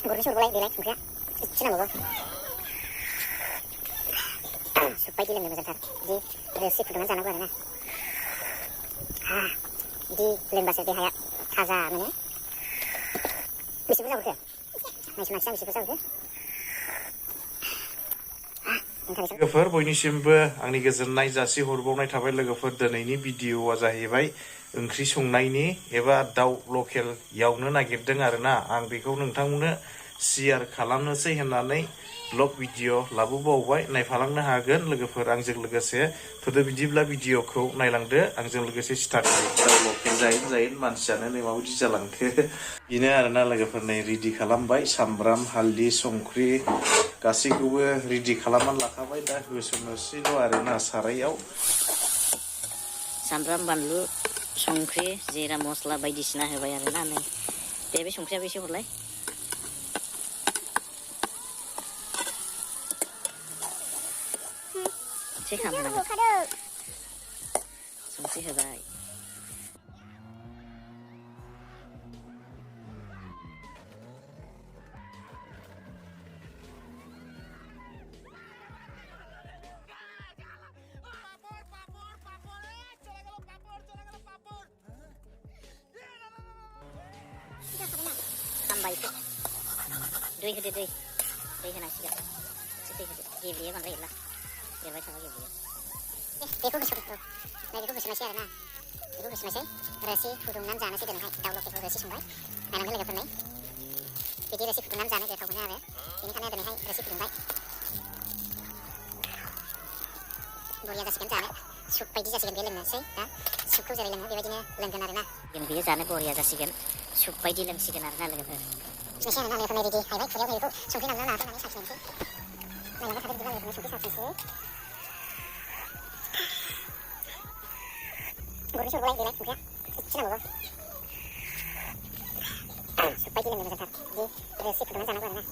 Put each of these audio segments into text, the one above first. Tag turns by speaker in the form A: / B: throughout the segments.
A: गुरनोसो हरबालाय बेलाय संख्रिया एसे नांबावगौ सुबायदि लोंनो मोजांथार बिदि रोसि फुदुंनानै जानांगौ आरोना बिदि लोंबासो देहाया थाजा मोनो बेसे बुरजा हरखो नायसो नायसै आं बेसे बुरजा हरखो
B: लोगोफोर बयनिसिमबो आंनि गोजोननाय जासि हरबावनाय थाबाय लोगोफोर दिनैनि भिडिअआ जाहैबाय ओंख्रि संनायनि एबा दाउ लकेल एवनो नागिरदों आरोना आं बेखौ नोंथांमोननो शेयार खालामनोसै होननानै ब्लग भिडिअ लाबोबावबाय नायफालांनो हागोन लोगोफोर आंजों लोगोसे थुदो बिदिब्ला भिडिअखौ नायलांदो आंजों लोगोसे स्टार्ट दाउ लकेल जायै मानसियानो नै माबायदि जालांखो बेनो आरोना लोगोफोर नै रेडि खालामबाय सामब्राम हालदै संख्रि गासैखौबो रेडि खालामनानै लाखाबाय दा होसननोसैल' आरोना सारायाव
A: सामब्राम बानलु संख्रि जिरा मस्ला बायदिसिना होबाय आरोना नै बे संख्रियाबो एसे हरलाय एसे खामहोनांगौ संख्रि होबाय खामबाय एसे दै होदो दै होनांसिगोन एसे दै होदो गेब्लेयो बांद्राय एरला एरबाय थाबा गेब्लेयो बेखौ होसननोसै आरोना बेखौ होसननोसै रोसि फुदुंनानै जानोसै दिनैहाय दाउ लकेलखौ रोसि संबाय नायनांगोन लोगोफोर नै बिदि रोसि फुदुंनानै जानो गोथाव मोनो आरो बेनिखायनो दिनैहाय रोसि फुदुंबाय बरिया जासिगोन जानो सुप बायदि जासिगोन बे लोंनोसै दा सुपखौ जेरै लोङो बेबायदिनो लोंगोन आरोना बेयो जानो बरिया जासिगोन सुप बायदि लोंसिगोन आरोना लोगोफोर एसे आरोना लोगोफोर रेडि हायबाय खुरैयाव बेखौ संख्रि नांदोंना नाङाखै होननानै साखिनायसै नायलांबाय थादो बिदिब्ला लोगोफोरनो संख्रि साखिनोसै गुरनोसो हरबालाय बेलाय संख्रिया एसे नांबावगौ सुप बायदि लोंनो मोजांथार बिदि रोसि फुदुंनानै जानांगौ आरोना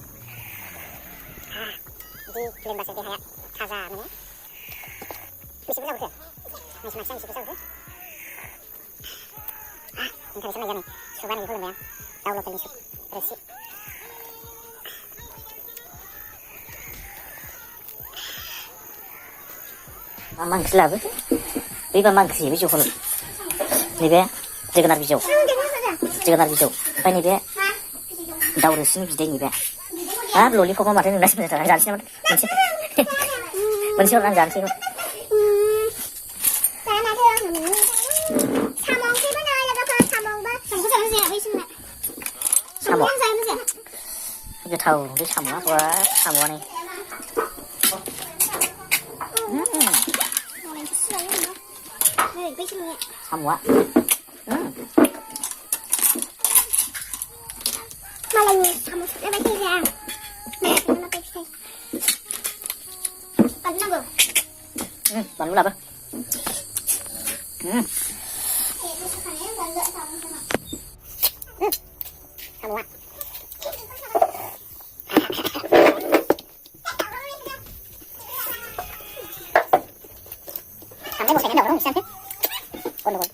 A: बिदि लोंबासो देहाया थाजा मोनो बेसे बुरजा हरखो नायसै नायसै आं बेसे बुरजा हरखो नोंथां एसे नायजा नै सुपआनो बेखौ लोंबाय आं दाउ लकेलनि सुप रोसि मा ओंख्रि लाबो बैबा मा ओंख्रि बे जौखौ नैबे जोगोनार बिजौ ओमफ्राय नैबे दाउ रोसिनि बिदै नैबे हाब ललिपपा माथो नुनायसै मोजांथार आं जानोसै नामा मोनसे हर आं जानोसै साम' गोथाव बे साम'आ साम'आनो साम'आ मालायनि साम' सोबलायबाय थायो आं बानलु नांगौ बानलु लाबो साम'आ बांद्राय बसायनानै दावराव नोंसोर गन्दगल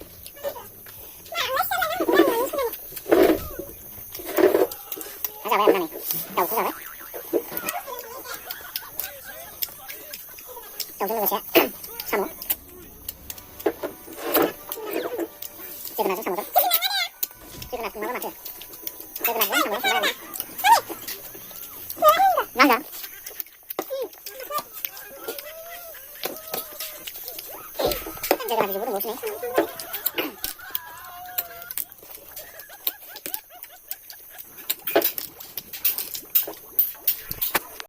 A: जाबाय आरोना नै दाउखौ जाबाय दाउजों लोगोसे साम' जोगोनारजों साम'जों जोगोनार नङाबा माथो जोगोनारजों साम'जों संबाय आरोना नांगा जोगोनार बिजौबो दंबावोसो नै